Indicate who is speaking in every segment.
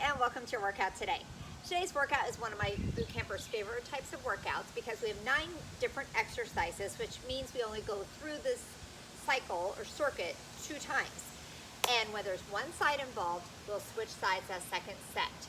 Speaker 1: and welcome to your workout today. Today's workout is one of my boot campers' favorite types of workouts because we have 9 different exercises, which means we only go through this cycle or circuit 2 times. And when there's one side involved, we'll switch sides as second set.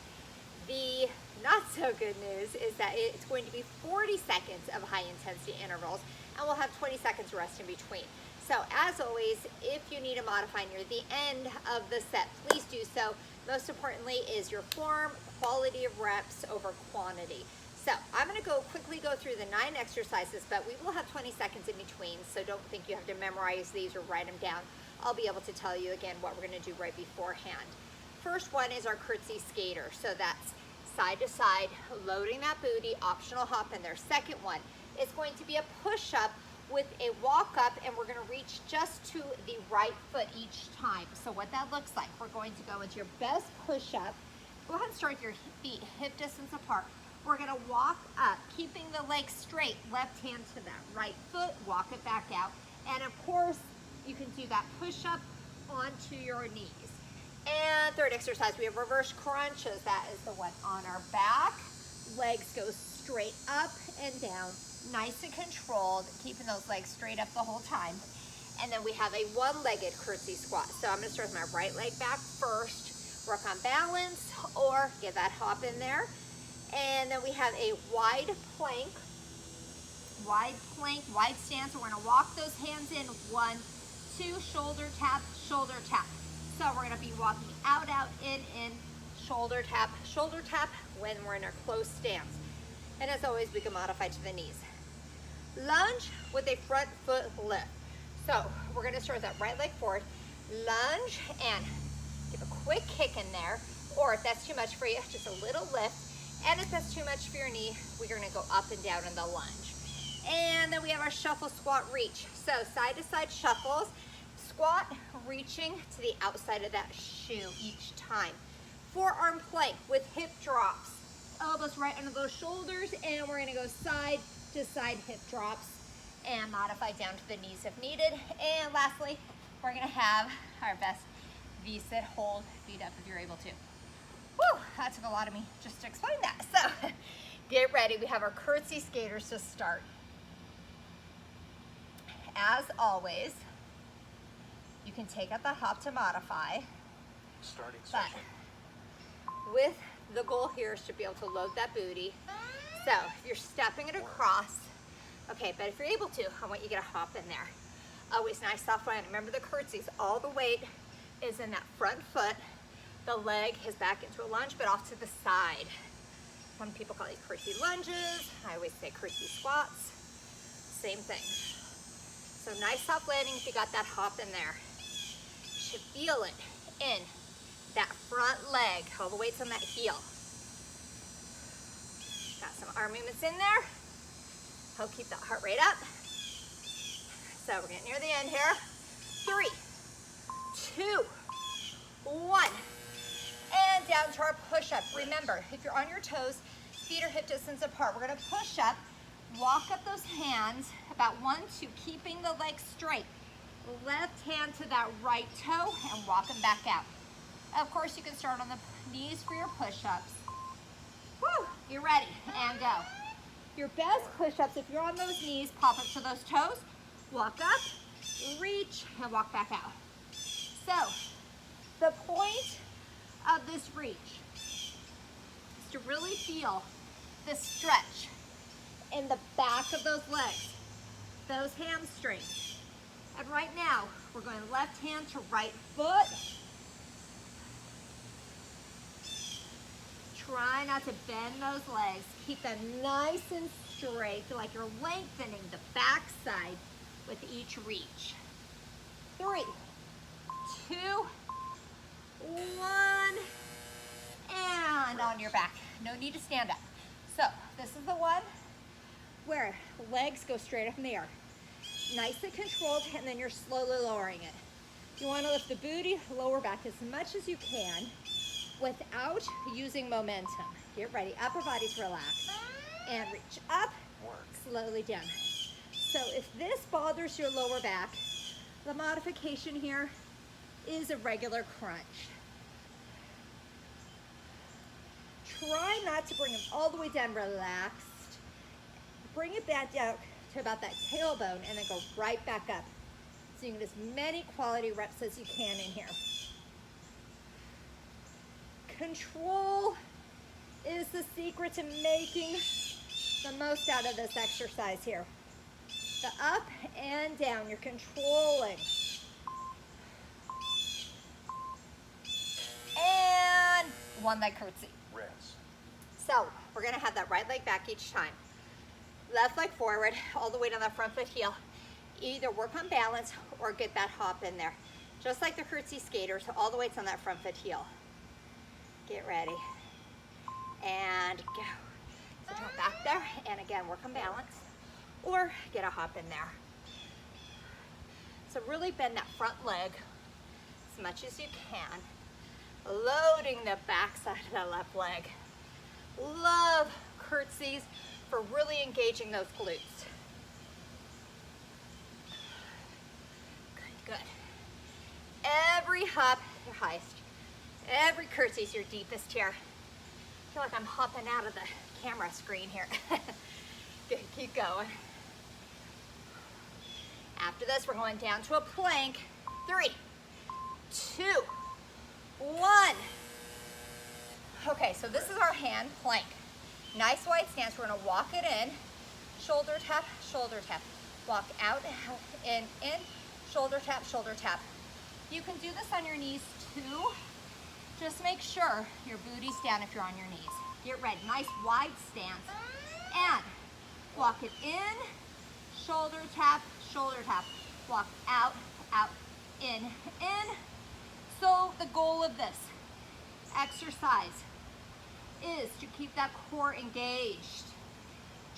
Speaker 1: The not so good news is that it's going to be 40 seconds of high intensity intervals, and we'll have 20 seconds rest in between. So as always, if you need to modify near the end of the set, please do so. Most importantly is your form, quality of reps over quantity. So I'm going to quickly go through the 9 exercises, but we will have 20 seconds in between, so don't think you have to memorize these or write them down. I'll be able to tell you again what we're going to do right beforehand. First one is our curtsy skater. So that's side to side, loading that booty, optional hop in there. Second one is going to be a push-up with a walk up, and we're going to reach just to the right foot each time. So what that looks like, we're going to go into your best push-up. Go ahead and start with your feet hip distance apart. We're going to walk up, keeping the legs straight, left hand to that right foot, walk it back out. And of course, you can do that push-up onto your knees. And third exercise, we have reverse crunches. That is the one on our back. Legs go straight up and down, nice and controlled, keeping those legs straight up the whole time. And then we have a one-legged curtsy squat. So I'm going to start with my right leg back first, work on balance, or get that hop in there. And then we have a wide plank, wide stance. We're going to walk those hands in, 1, 2, shoulder tap, shoulder tap. So we're going to be walking out, in, shoulder tap when we're in our close stance. And as always, we can modify to the knees. Lunge with a front foot lift. So we're going to start with that right leg forward, lunge, and give a quick kick in there. Or if that's too much for you, just a little lift. And if that's too much for your knee, we're going to go up and down in the lunge. And then we have our shuffle squat reach. So side to side shuffles. Squat, reaching to the outside of that shoe each time. Forearm plank with hip drops. Elbows right under those shoulders, and we're gonna go side to side hip drops and modify down to the knees if needed. And lastly, we're gonna have our best V-sit hold, feet up if you're able to. Woo, that took a lot of me just to explain that. So get ready, we have our curtsy skaters to start. As always, you can take out the hop to modify.
Speaker 2: Starting session.
Speaker 1: With the goal here is to be able to load that booty. So if you're stepping it across, okay, but if you're able to, I want you to get a hop in there. Always nice soft land. Remember the curtsies, all the weight is in that front foot. The leg is back into a lunge, but off to the side. Some people call these curtsy lunges. I always say curtsy squats. Same thing. So nice soft landing if you got that hop in there. You should feel it in that front leg. All the weight's on that heel. Got some arm movements in there. Help keep that heart rate up. So we're getting near the end here. 3, 2, 1. And down to our push-up. Remember, if you're on your toes, feet are hip distance apart. We're going to push up, walk up those hands, about 1, 2, keeping the legs straight. Left hand to that right toe and walk them back out. Of course, you can start on the knees for your push-ups. Woo, you're ready, and go. Your best push-ups, if you're on those knees, pop up to those toes, walk up, reach, and walk back out. So, the point of this reach is to really feel the stretch in the back of those legs, those hamstrings. And right now, we're going left hand to right foot. Try not to bend those legs. Keep them nice and straight. Feel like you're lengthening the back side with each reach. 3, 2, 1, and on your back. No need to stand up. So this is the one where legs go straight up in the air. Nice and controlled, and then you're slowly lowering it. You want to lift the booty, lower back as much as you can without using momentum. Get ready, upper body's relaxed. And reach up, slowly down. So if this bothers your lower back, the modification here is a regular crunch. try not to bring them all the way down relaxed. Bring it back down to about that tailbone and then go right back up. So you can get as many quality reps as you can in here. Control is the secret to making the most out of this exercise here. The up and down, you're controlling. And one leg curtsy.
Speaker 2: Rest.
Speaker 1: So we're gonna have that right leg back each time. Left leg forward, all the way down that front foot heel. Either work on balance or get that hop in there. Just like the curtsy skaters, all the weight's on that front foot heel. Get ready. And go. So drop back there, and again, work on balance or get a hop in there. So really bend that front leg as much as you can. Loading the back side of that left leg. Love curtsies for really engaging those glutes. Good, good. Every hop, your highest. Every curtsy is your deepest here. I feel like I'm hopping out of the camera screen here. Good, keep going. After this, we're going down to a plank. 3, 2, 1. Okay, so this is our hand plank. Nice wide stance. We're gonna walk it in. Shoulder tap, shoulder tap. Walk out, in, shoulder tap, shoulder tap. You can do this on your knees too. Just make sure your booty's down if you're on your knees. Get ready, nice wide stance. And walk it in, shoulder tap, shoulder tap. Walk out, out, in. So the goal of this exercise is to keep that core engaged.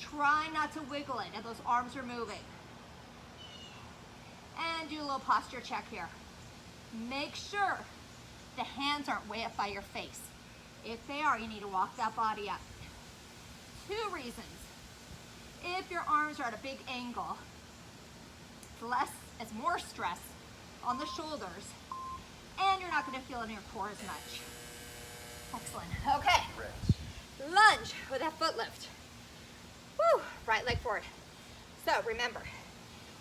Speaker 1: Try not to wiggle it and those arms are moving. And do a little posture check here. Make sure the hands aren't way up by your face. If they are, you need to walk that body up. 2 reasons. If your arms are at a big angle, it's more stress on the shoulders, and you're not going to feel it in your core as much. Excellent. Okay.
Speaker 2: Rest.
Speaker 1: Lunge with that foot lift. Woo. Right leg forward. So remember,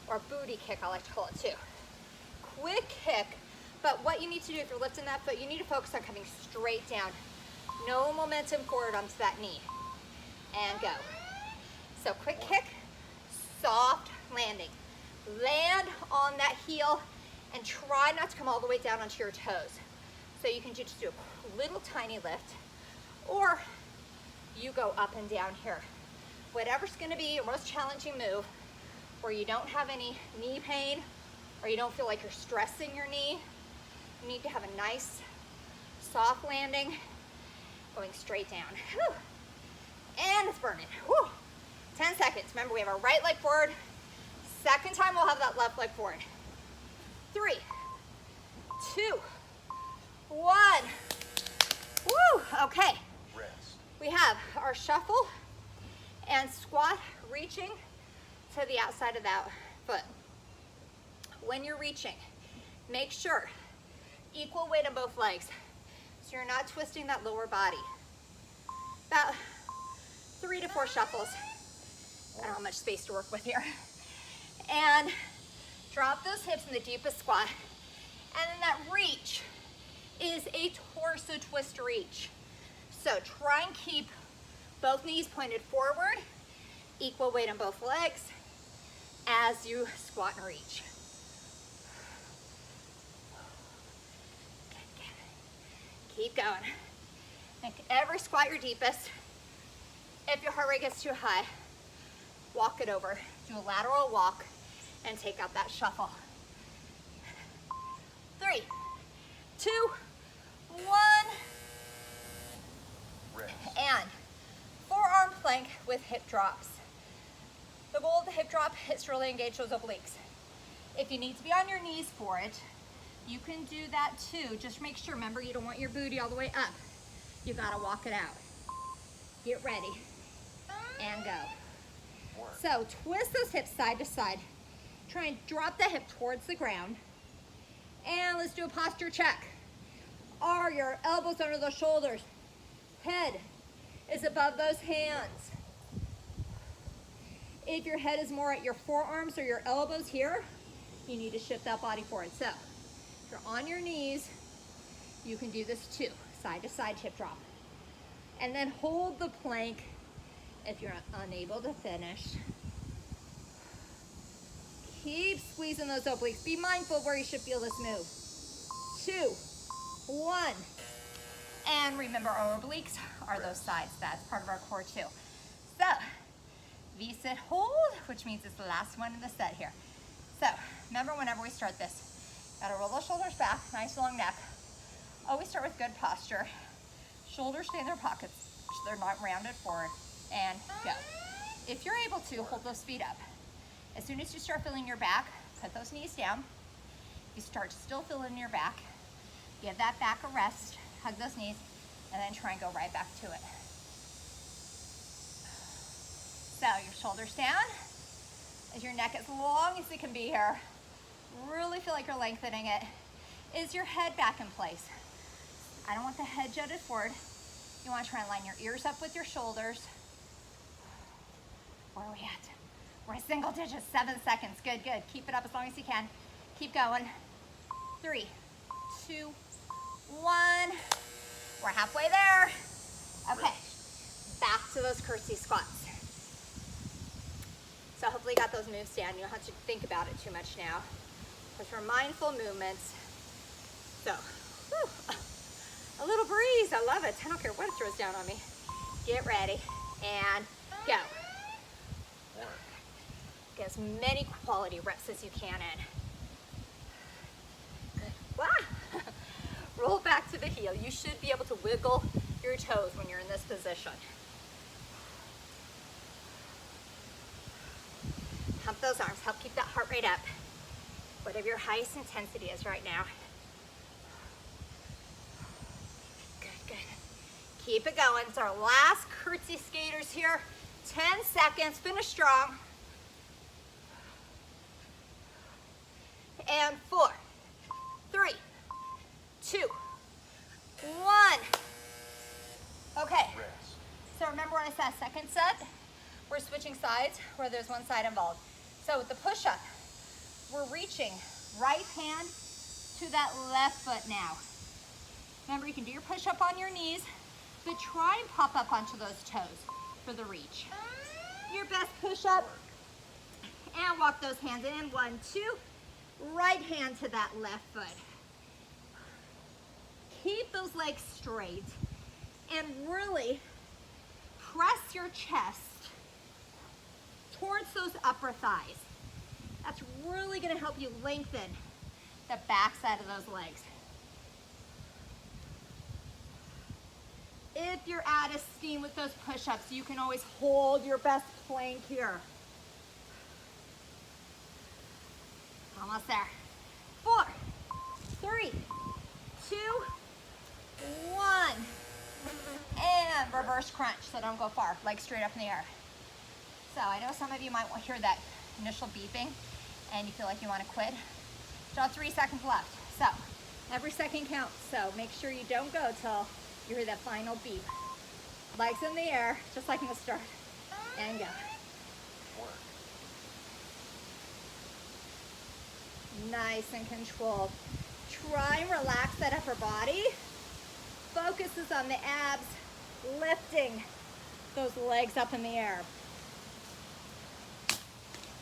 Speaker 1: or booty kick, I like to call it too. Quick kick, but what you need to do if you're lifting that foot, you need to focus on coming straight down. No momentum forward onto that knee. And go. So quick kick, soft landing. Land on that heel and try not to come all the way down onto your toes. So you can just do a little tiny lift, or you go up and down here. Whatever's gonna be your most challenging move, where you don't have any knee pain, or you don't feel like you're stressing your knee, you need to have a nice, soft landing, going straight down. Whew. And it's burning. Whew. 10 seconds. Remember, we have our right leg forward. Second time, we'll have that left leg forward. 3, 2, 1. Woo, okay.
Speaker 2: Rest.
Speaker 1: We have our shuffle and squat reaching to the outside of that foot. When you're reaching, make sure equal weight on both legs so you're not twisting that lower body. About 3 to 4 shuffles. I don't have much space to work with here. And drop those hips in the deepest squat. And then that reach is a torso twist reach. So try and keep both knees pointed forward, equal weight on both legs as you squat and reach. Keep going. Make every squat your deepest. If your heart rate gets too high, walk it over. Do a lateral walk and take out that shuffle. 3, 2, 1.
Speaker 2: Rest.
Speaker 1: And forearm plank with hip drops. The goal of the hip drop is to really engage those obliques. If you need to be on your knees for it, you can do that too. Just make sure, remember, you don't want your booty all the way up. You gotta walk it out. Get ready and go.
Speaker 2: Work.
Speaker 1: So twist those hips side to side. Try and drop the hip towards the ground. And let's do a posture check. Are your elbows under the shoulders? Head is above those hands. If your head is more at your forearms or your elbows here, you need to shift that body forward. So if you're on your knees, you can do this too, side to side hip drop. And then hold the plank if you're unable to finish. Keep squeezing those obliques. Be mindful of where you should feel this move. 2, 1. And remember, our obliques are those sides. That's part of our core too. So, V-sit hold, which means it's the last one in the set here. So, remember whenever we start this, gotta roll those shoulders back, nice long neck. Always start with good posture. Shoulders stay in their pockets, so they're not rounded forward, and go. If you're able to, hold those feet up. As soon as you start feeling your back, put those knees down. You start still feeling your back, give that back a rest, hug those knees, and then try and go right back to it. So your shoulders down, as your neck as long as it can be here. Really feel like you're lengthening it. Is your head back in place? I don't want the head jutted forward. You want to try and line your ears up with your shoulders. Where are we at? We're at single digits, 7 seconds. Good, good. Keep it up as long as you can. Keep going. 3, 2, 1. We're halfway there. Okay, back to those curtsy squats. So hopefully you got those moves down. You don't have to think about it too much now. Those are mindful movements. So, whew, a little breeze. I love it. I don't care what it throws down on me. Get ready and go. Get as many quality reps as you can in. Good. Wow. Roll back to the heel. You should be able to wiggle your toes when you're in this position. Pump those arms. Help keep that heart rate up. Whatever your highest intensity is right now. Good, good. Keep it going. It's our last curtsy skaters here. 10 seconds. Finish strong. And 4, 3, 2, 1. Okay. So remember when I said second set? We're switching sides where there's one side involved. So with the push-up, we're reaching right hand to that left foot now. Remember, you can do your push-up on your knees, but try and pop up onto those toes for the reach. Your best push-up, and walk those hands in. 1, 2. Right hand to that left foot. Keep those legs straight and really press your chest towards those upper thighs. That's really going to help you lengthen the back side of those legs. If you're out of steam with those push-ups, you can always hold your best plank here. Almost there. 4, 3, 2, 1. And reverse crunch, so don't go far. Legs straight up in the air. So I know some of you might hear that initial beeping and you feel like you want to quit. Still 3 seconds left. So every second counts. So make sure you don't go till you hear that final beep. Legs in the air, just like in the start. And go. Nice and controlled. Try and relax that upper body. Focus is on the abs, lifting those legs up in the air.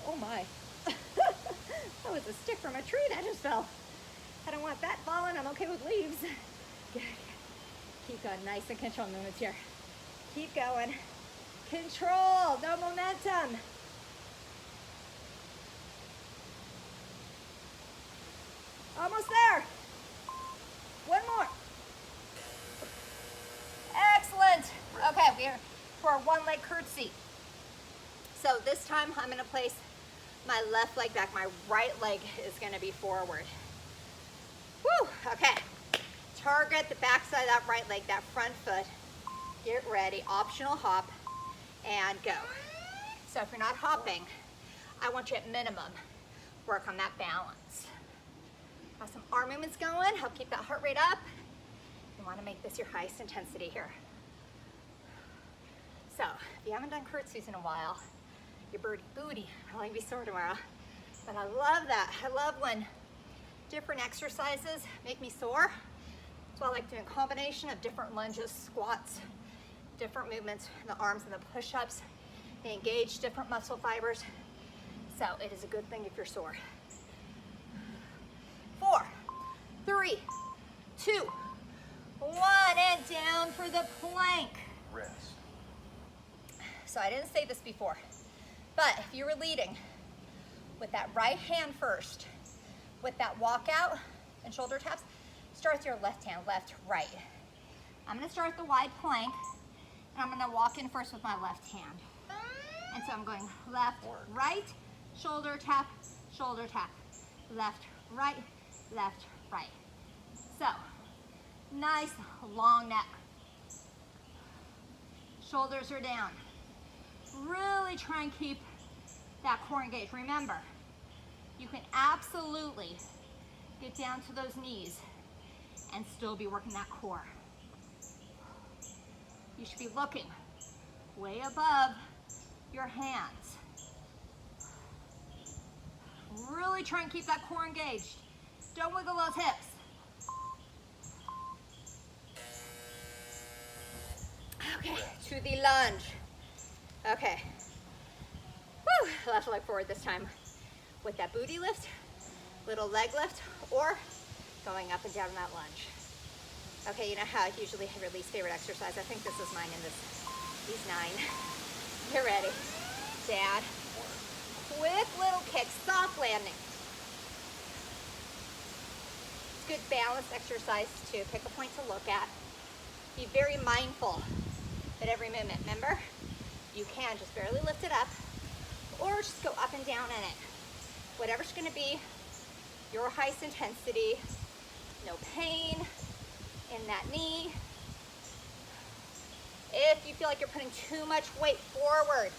Speaker 1: Oh my. That was a stick from a tree that just fell. I don't want that falling. I'm okay with leaves. Good. Keep going. Nice and controlled movements here. Keep going. Control. No momentum. Almost there. One more. Excellent. Okay, we're for a one leg curtsy. So this time I'm going to place my left leg back. My right leg is going to be forward. Woo, okay. Target the back side of that right leg, that front foot. Get ready. Optional hop and go. So if you're not hopping, I want you at minimum work on that balance. Got some arm movements going, help keep that heart rate up. You want to make this your highest intensity here. So, if you haven't done curtsies in a while, your booty probably be sore tomorrow. But I love that. I love when different exercises make me sore. So I like doing a combination of different lunges, squats, different movements in the arms and the push-ups. They engage different muscle fibers. So it is a good thing if you're sore. 4, 3, 2, 1, and down for the plank.
Speaker 2: Rest.
Speaker 1: So I didn't say this before, but if you were leading with that right hand first, with that walkout and shoulder taps, start with your left hand, left, right. I'm gonna start the wide plank, and I'm gonna walk in first with my left hand. And so I'm going left, right, shoulder tap, left, right, left, right. So, nice long neck. Shoulders are down. Really try and keep that core engaged. Remember, you can absolutely get down to those knees and still be working that core. You should be looking way above your hands. Really try and keep that core engaged. Don't wiggle those hips. Okay, to the lunge. Okay. Woo, left leg forward this time with that booty lift, little leg lift, or going up and down in that lunge. Okay, you know how I usually have your least favorite exercise? I think this is mine in these 9. Get ready. Dad. Quick little kick, soft landing. It's good balanced exercise too. Pick a point to look at. Be very mindful at every movement. Remember, you can just barely lift it up or just go up and down in it. Whatever's gonna be your highest intensity, no pain in that knee. If you feel like you're putting too much weight forward,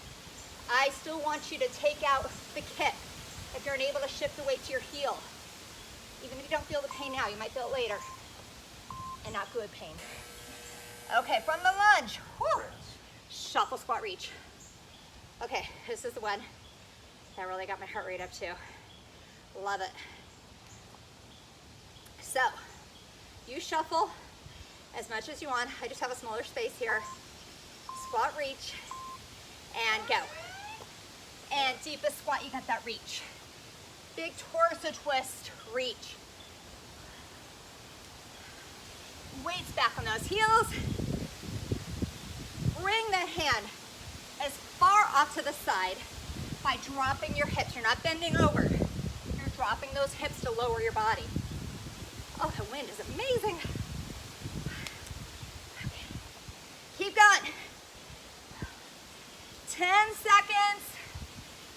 Speaker 1: I still want you to take out the kick. If you're unable to shift the weight to your heel, even if you don't feel the pain now, you might feel it later, and not good pain. Okay, from the lunge, whew, shuffle, squat, reach. Okay, this is the one that really got my heart rate up too. Love it. So, you shuffle as much as you want. I just have a smaller space here. Squat, reach, and go. And deepest squat, you got that reach. Big torso twist, reach. Weights back on those heels. Bring the hand as far off to the side by dropping your hips. You're not bending over. You're dropping those hips to lower your body. Oh, the wind is amazing. Okay. Keep going. 10 seconds.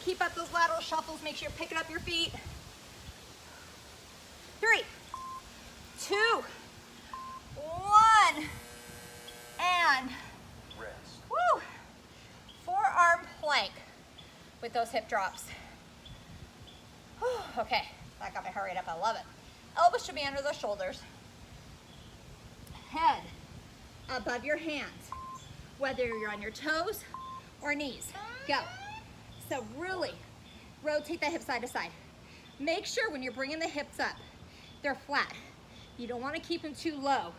Speaker 1: Keep up those lateral shuffles. Make sure you're picking up your feet. 3, 2, 1, and
Speaker 2: Rest.
Speaker 1: woo, forearm plank with those hip drops. Whew, okay, that got my heart rate up. I love it. Elbows should be under the shoulders. Head above your hands, whether you're on your toes or knees. Go. So really rotate the hip side to side. Make sure when you're bringing the hips up, they're flat. You don't want to keep them too low.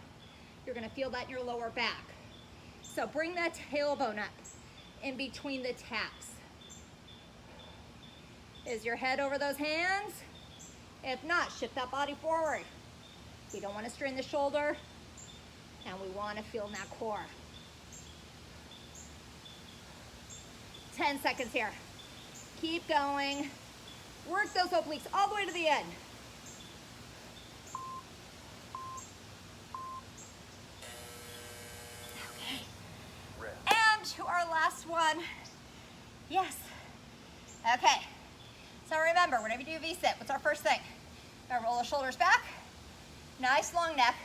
Speaker 1: You're going to feel that in your lower back. So bring that tailbone up in between the taps. Is your head over those hands? If not, shift that body forward. We don't want to strain the shoulder, and we want to feel in that core. 10 seconds here. Keep going. Work those obliques all the way to the end. Okay.
Speaker 2: Rest.
Speaker 1: And to our last one. Yes. Okay. So remember, whenever you do V-sit, what's our first thing? We're gonna roll the shoulders back. Nice long neck.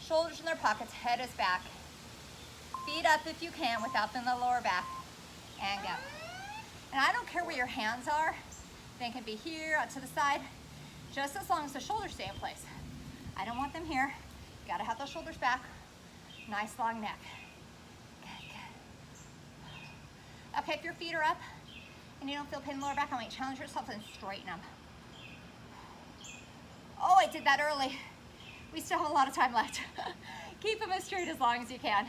Speaker 1: Shoulders in their pockets, head is back. Feet up if you can without them in the lower back. And go. And I don't care where your hands are. They can be here, out to the side, just as long as the shoulders stay in place. I don't want them here. You gotta have those shoulders back. Nice long neck. Good, good. Okay, if your feet are up and you don't feel pain in the lower back, I want you to challenge yourself and straighten them. Oh, I did that early. We still have a lot of time left. Keep them as straight as long as you can.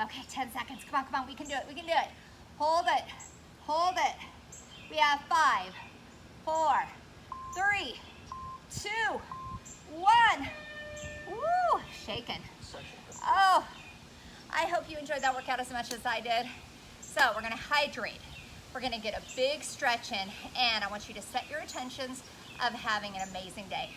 Speaker 1: Okay, 10 seconds. Come on, we can do it, we can do it. Hold it, hold it. We have 5, 4, 3, 2, 1. Woo, shaking. Oh, I hope you enjoyed that workout as much as I did. So we're gonna hydrate. We're gonna get a big stretch in, and I want you to set your intentions of having an amazing day.